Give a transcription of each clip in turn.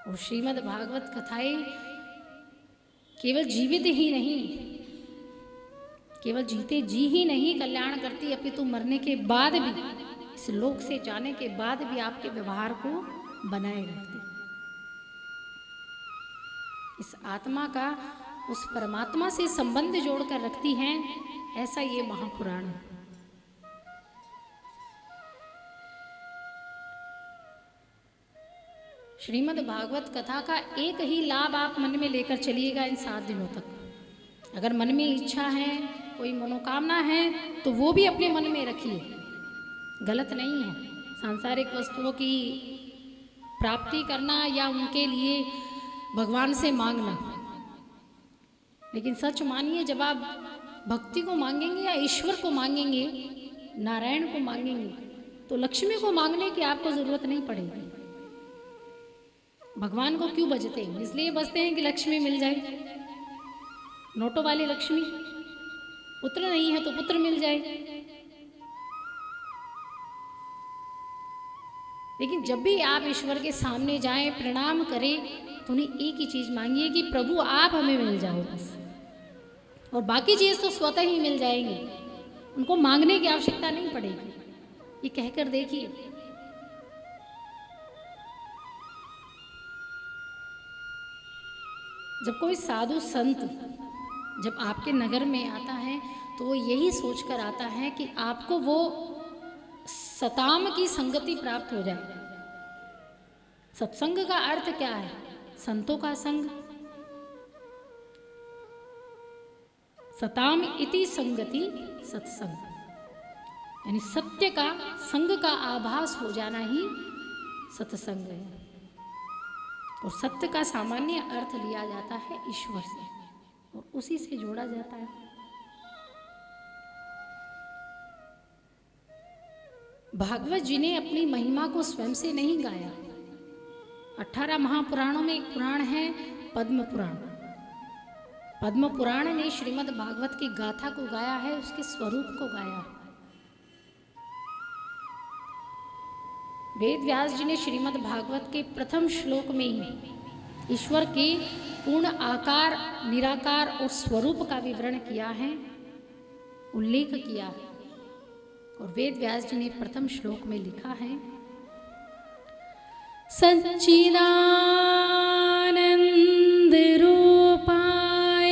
और श्रीमद् भागवत कथाएं केवल जीवित ही नहीं, केवल जीते जी ही नहीं कल्याण करती, अपितु मरने के बाद भी, इस लोक से जाने के बाद भी आपके व्यवहार को बनाए रखती। इस आत्मा का उस परमात्मा से संबंध जोड़कर रखती हैं, ऐसा ये महापुराण है। श्रीमद् भागवत कथा का एक ही लाभ आप मन में लेकर चलिएगा इन 7 दिनों तक। अगर मन में इच्छा है, कोई मनोकामना है, तो वो भी अपने मन में रखिए, गलत नहीं है। सांसारिक वस्तुओं की प्राप्ति करना या उनके लिए भगवान से मांगना, लेकिन सच मानिए, जब आप भक्ति को मांगेंगे या ईश्वर को मांगेंगे, नारायण को मांगेंगे, तो लक्ष्मी को मांगने की आपको जरूरत नहीं पड़ेगी। भगवान को क्यों बजते हैं? इसलिए बजते हैं कि लक्ष्मी मिल जाए, नोटों वाली लक्ष्मी। पुत्र नहीं है तो पुत्र मिल जाए। लेकिन जब भी आप ईश्वर के सामने जाएं, प्रणाम करें, तो उन्हें एक ही चीज मांगिए कि प्रभु आप हमें मिल जाओ बस, और बाकी चीज तो स्वतः ही मिल जाएंगे, उनको मांगने की आवश्यकता नहीं पड़ेगी। ये कहकर देखिए। जब कोई साधु संत जब आपके नगर में आता है, तो वो यही सोचकर आता है कि आपको वो सताम की संगति प्राप्त हो जाए। सत्संग का अर्थ क्या है? संतों का संग। सताम इति संगति सत्संग, यानी सत्य का संग का आभास हो जाना ही सत्संग है। और सत्य का सामान्य अर्थ लिया जाता है ईश्वर से, और उसी से जोड़ा जाता है। भागवत जी ने अपनी महिमा को स्वयं से नहीं गाया। 18 महापुराणों में एक पुराण है पद्म पुराण। पद्म पुराण ने श्रीमद् भागवत की गाथा को गाया है, उसके स्वरूप को गाया है। वेद व्यास जी ने श्रीमद् भागवत के प्रथम श्लोक में ही ईश्वर के पूर्ण आकार, निराकार और स्वरूप का विवरण किया है, उल्लेख किया है। और वेद व्यास जी ने प्रथम श्लोक में लिखा है, सच्चिदानंद रूपाय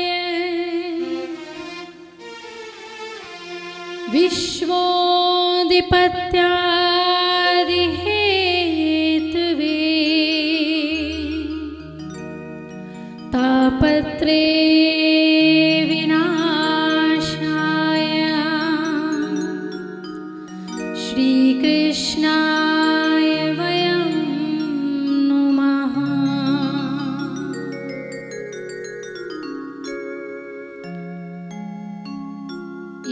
विश्वोदिपत्या तापत्रे विनाशाय श्रीकृष्णाय वयं नुमः।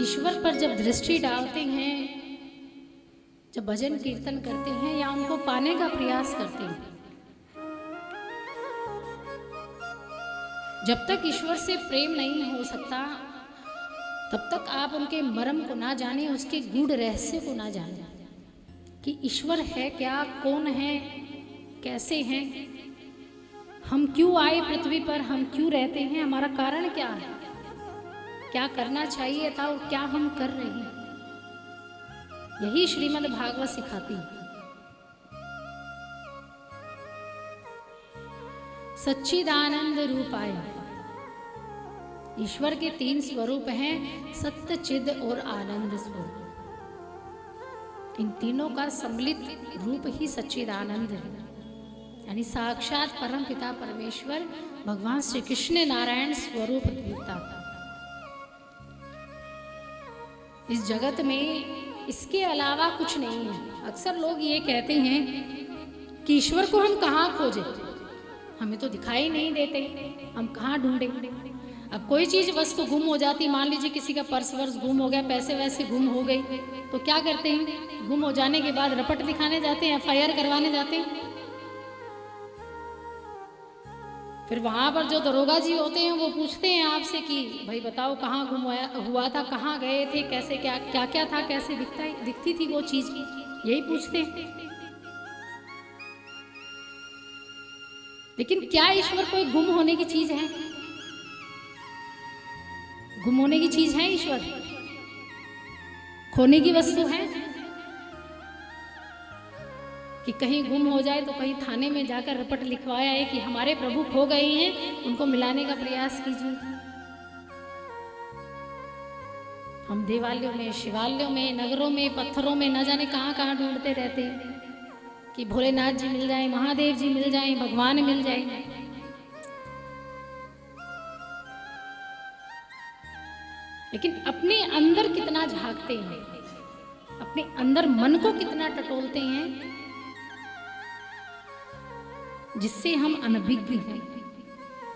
ईश्वर पर जब दृष्टि डालते हैं, जब भजन कीर्तन करते हैं या उनको पाने का प्रयास करते हैं, जब तक ईश्वर से प्रेम नहीं हो सकता, तब तक आप उनके मर्म को ना जाने, उसके गूढ़ रहस्य को ना जाने कि ईश्वर है क्या, कौन है, कैसे हैं, हम क्यों आए पृथ्वी पर, हम क्यों रहते हैं, हमारा कारण क्या है, क्या करना चाहिए था और क्या हम कर रहे हैं। यही श्रीमद् भागवत सिखाती है। सच्चिदानंद रूपाय, ईश्वर के 3 स्वरूप हैं, सत्य, चिद और आनंद स्वरूप। इन तीनों का सम्मिलित रूप ही सच्चिदानंद है, यानी साक्षात परम पिता परमेश्वर भगवान श्री कृष्ण नारायण स्वरूप देवता। इस जगत में इसके अलावा कुछ नहीं है। अक्सर लोग ये कहते हैं कि ईश्वर को हम कहाँ खोजें, हमें तो दिखाई नहीं देते, हम कहाँ ढूंढें। अब कोई चीज़ वस्तु गुम हो जाती, मान लीजिए किसी का पर्स वर्स गुम हो गया, पैसे वैसे गुम हो गए, तो क्या करते हैं? गुम हो जाने के बाद रपट दिखाने जाते हैं, FIR करवाने जाते हैं। फिर वहाँ पर जो दरोगा जी होते हैं वो पूछते हैं आपसे कि भाई बताओ कहाँ गुम हुआ था, कहाँ गए थे, कैसे क्या क्या क्या था, कैसे दिखती थी वो चीज़, यही पूछते हैं। लेकिन क्या ईश्वर कोई गुम होने की चीज है? गुम होने की चीज है ईश्वर? खोने की वस्तु है? कि कहीं गुम हो जाए तो कहीं थाने में जाकर रपट लिखवाया है कि हमारे प्रभु खो गए हैं, उनको मिलाने का प्रयास कीजिए। हम देवालयों में, शिवालयों में, नगरों में, पत्थरों में न जाने कहां कहां ढूंढते रहते हैं कि भोलेनाथ जी मिल जाए, महादेव जी मिल जाए, भगवान मिल जाए। लेकिन अपने अंदर कितना झांकते हैं, अपने अंदर मन को कितना टटोलते हैं, जिससे हम अनभिज्ञ हैं,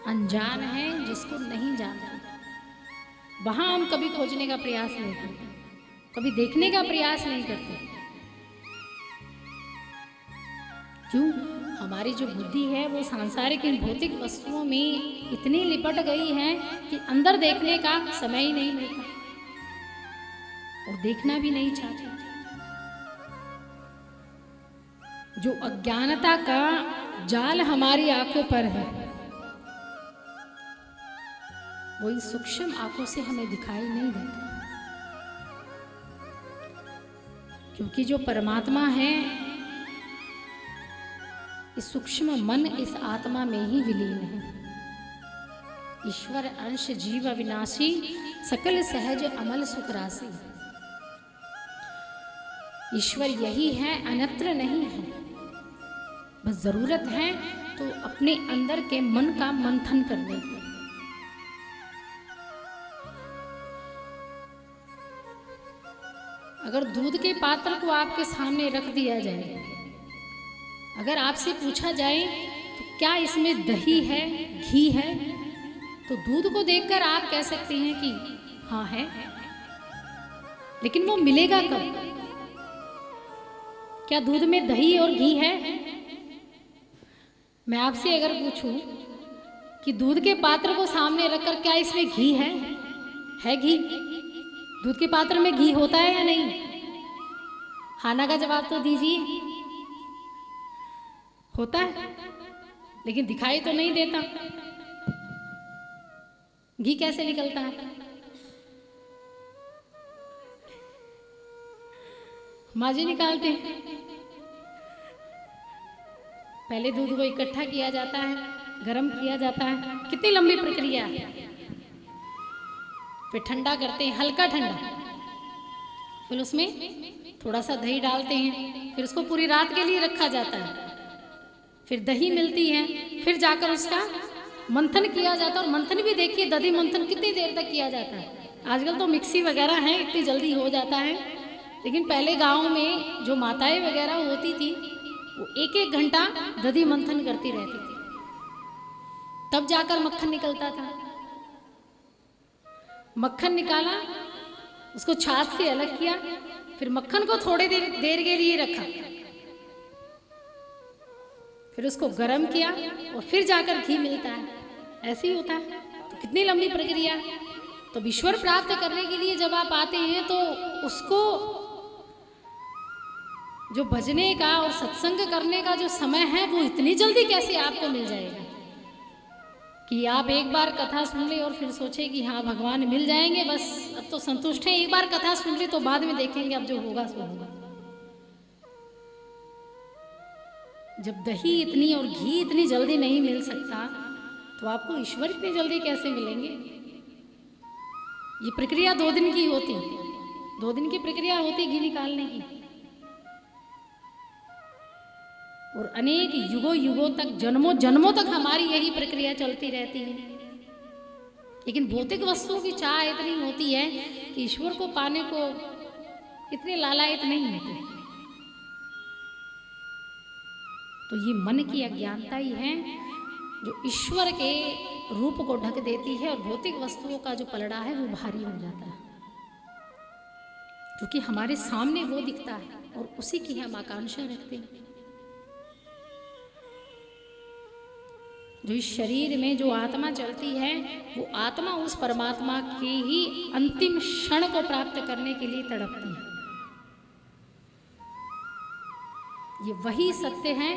अनजान हैं, जिसको नहीं जानते, वहां हम कभी खोजने का प्रयास नहीं करते, कभी देखने का प्रयास नहीं करते। क्यों? हमारी जो बुद्धि है वो सांसारिक इन भौतिक वस्तुओं में इतनी लिपट गई है कि अंदर देखने का समय ही नहीं मिलता और देखना भी नहीं चाहते। जो अज्ञानता का जाल हमारी आंखों पर है वो इन सूक्ष्म आंखों से हमें दिखाई नहीं देता, क्योंकि जो परमात्मा है इस सूक्ष्म मन, इस आत्मा में ही विलीन है। ईश्वर अंश जीव अविनाशी, सकल सहज अमल सुख राशि। ईश्वर यही है, अन्यत्र नहीं है। बस जरूरत है तो अपने अंदर के मन का मंथन करने की। अगर दूध के पात्र को आपके सामने रख दिया जाए, अगर आपसे पूछा जाए तो क्या इसमें दही है, घी है, तो दूध को देखकर आप कह सकते हैं कि हाँ है, लेकिन वो मिलेगा कब? क्या दूध में दही और घी है? मैं आपसे अगर पूछूं कि दूध के पात्र को सामने रखकर क्या इसमें घी है घी? दूध के पात्र में घी होता है या नहीं? हाँ ना का जवाब तो दीजिए। होता है, लेकिन दिखाई तो नहीं देता। घी कैसे निकलता है? माँ जी निकालते हैं। पहले दूध को इकट्ठा किया जाता है, गर्म किया जाता है, कितनी लंबी प्रक्रिया है। फिर ठंडा करते हैं, हल्का ठंडा, फिर उसमें थोड़ा सा दही डालते हैं, फिर उसको पूरी रात के लिए रखा जाता है। फिर दही मिलती है, फिर जाकर उसका मंथन किया जाता है। और मंथन भी देखिए, दधी मंथन कितनी देर तक किया जाता है। आजकल तो मिक्सी वगैरह है, इतनी जल्दी हो जाता है, लेकिन पहले गांव में जो माताएं वगैरह होती थी वो एक एक घंटा दधी मंथन करती रहती थी, तब जाकर मक्खन निकलता था। मक्खन निकाला, उसको छाछ से अलग किया, फिर मक्खन को थोड़ी देर के लिए रखा, फिर उसको गर्म किया और फिर जाकर घी मिलता है। ऐसे ही होता है। तो कितनी लंबी प्रक्रिया। तो ईश्वर प्राप्त करने के लिए जब आप आते हैं तो उसको जो भजने का और सत्संग करने का जो समय है वो इतनी जल्दी कैसे आपको मिल जाएगा कि आप एक बार कथा सुन ले और फिर सोचे कि हाँ भगवान मिल जाएंगे, बस अब तो संतुष्ट हैं। एक बार कथा सुन ले तो बाद में देखेंगे, अब जो होगा सो होगा। जब दही इतनी और घी इतनी जल्दी नहीं मिल सकता तो आपको ईश्वर इतनी जल्दी कैसे मिलेंगे? ये प्रक्रिया 2 दिन की होती, 2 दिन की प्रक्रिया होती घी निकालने की, और अनेक युगों युगों तक, जन्मों जन्मों तक हमारी यही प्रक्रिया चलती रहती है। लेकिन भौतिक वस्तुओं की चाह इतनी होती है कि ईश्वर को पाने को इतने लालायित नहीं होते। तो ये मन की अज्ञानता ही है जो ईश्वर के रूप को ढक देती है, और भौतिक वस्तुओं का जो पलड़ा है वो भारी हो जाता है, क्योंकि हमारे सामने वो दिखता है और उसी की हम आकांक्षा रखते हैं। जो इस शरीर में जो आत्मा चलती है वो आत्मा उस परमात्मा की ही अंतिम क्षण को प्राप्त करने के लिए तड़पती है। ये वही सत्य है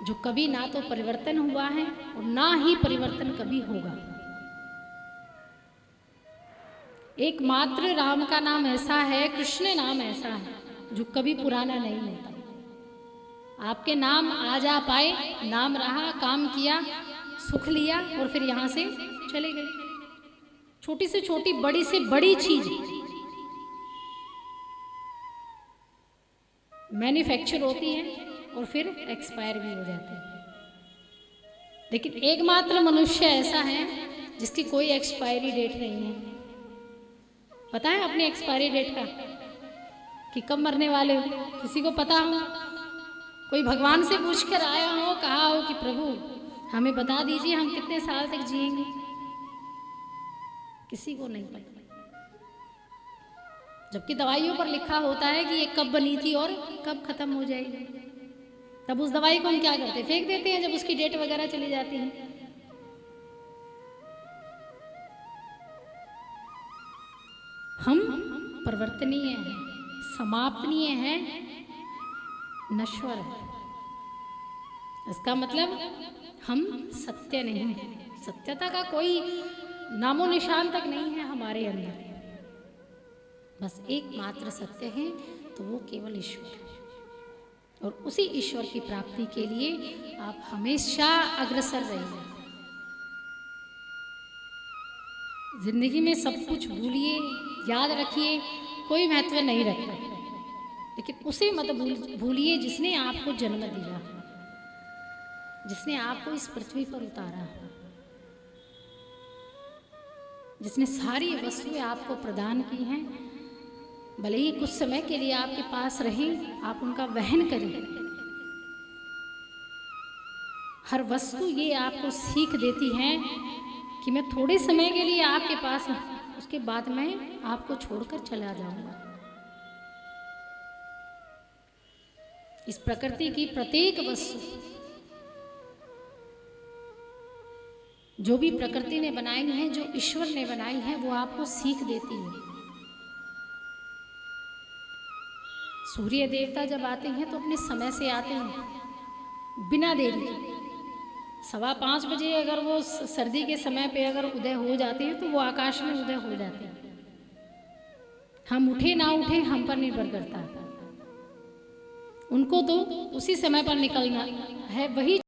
जो कभी ना तो परिवर्तन हुआ है और ना ही परिवर्तन कभी होगा। एकमात्र राम का नाम ऐसा है, कृष्ण नाम ऐसा है जो कभी पुराना नहीं होता। आपके नाम आज आप आए, नाम रहा, काम किया, सुख लिया और फिर यहाँ से चले गए। छोटी से छोटी, बड़ी से बड़ी चीज मैन्युफैक्चर होती है और फिर एक्सपायर भी हो जाती है। लेकिन एकमात्र मनुष्य ऐसा है जिसकी कोई एक्सपायरी डेट नहीं है। पता है अपनी एक्सपायरी डेट का कि कब मरने वाले हो? किसी को पता हो? कोई भगवान से पूछ कर आया हो, कहा हो कि प्रभु हमें बता दीजिए हम कितने साल तक जिएंगे? किसी को नहीं पता। जबकि दवाइयों पर लिखा होता है कि ये कब बनी थी और कब खत्म हो जाएगी। तब उस दवाई को हम क्या करते हैं? फेंक देते हैं जब उसकी डेट वगैरह चली जाती है। हम परिवर्तनीय हैं, समाप्तनीय हैं, नश्वर है। इसका मतलब हम सत्य नहीं है। सत्यता का कोई नामो निशान तक नहीं है हमारे अंदर। बस एकमात्र सत्य है तो वो केवल ईश्वर है। और उसी ईश्वर की प्राप्ति के लिए आप हमेशा अग्रसर रहिए। जिंदगी में सब कुछ भूलिए, याद रखिए, कोई महत्व नहीं रखता, लेकिन उसे मत भूलिए जिसने आपको जन्म दिया, जिसने आपको इस पृथ्वी पर उतारा, जिसने सारी वस्तुएं आपको प्रदान की हैं। भले ही कुछ समय के लिए आपके पास रहें, आप उनका वहन करें। हर वस्तु ये आपको सीख देती है कि मैं थोड़े समय के लिए आपके पास हूं, उसके बाद मैं आपको छोड़कर चला जाऊंगा। इस प्रकृति की प्रत्येक वस्तु जो भी प्रकृति ने बनाई है, जो ईश्वर ने बनाई है, वो आपको सीख देती है। सूर्य देवता जब आते हैं तो अपने समय से आते हैं, बिना देरी के। 5:15 बजे अगर वो सर्दी के समय पे अगर उदय हो जाते हैं तो वो आकाश में उदय हो जाते हैं। हम उठे ना उठे हम पर निर्भर करता है। उनको तो उसी समय पर निकलना है, वही